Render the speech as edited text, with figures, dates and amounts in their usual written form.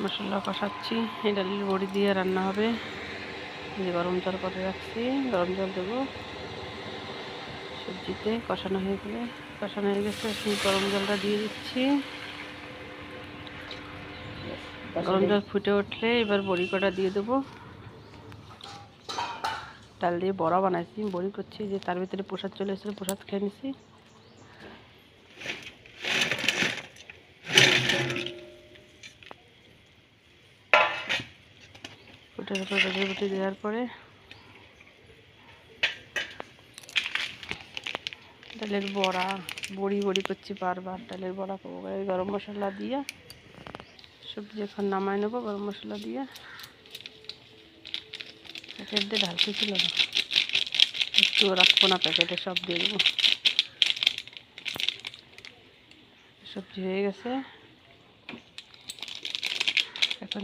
মশলা কষাচ্ছি। এই ডালের বড়ি দিয়ে রান্না হবে। যে গরম জল করে রাখছি, গরম জল দেবো সবজিতে। কষানো হয়ে গেছে, এখন গরম জলটা দিয়ে দিচ্ছি। গরম জল ফুটে উঠলে এবার বড়ি কটা দিয়ে দেবো। ডাল দিয়ে বড়া বানাইছি, বড়ি করছি, যে তার ভিতরে প্রসাদ চলে এসেছিলো, প্রসাদ খেয়ে নিছি। ফুটের উপরে ডালের বড়ি দেওয়ার পরে ডালের বড়া বড়ি করছি বারবার। ডালের বড়া করবো, গরম মশলা দিয়ে সবজি এখন নামাই নেবো। গরম মশলা দিয়ে প্যাকেট দিয়ে ঢালতে ছিল না, একটু রাখবো না, প্যাকেটে সব দিয়ে দেবো। সবজি হয়ে গেছে, এখন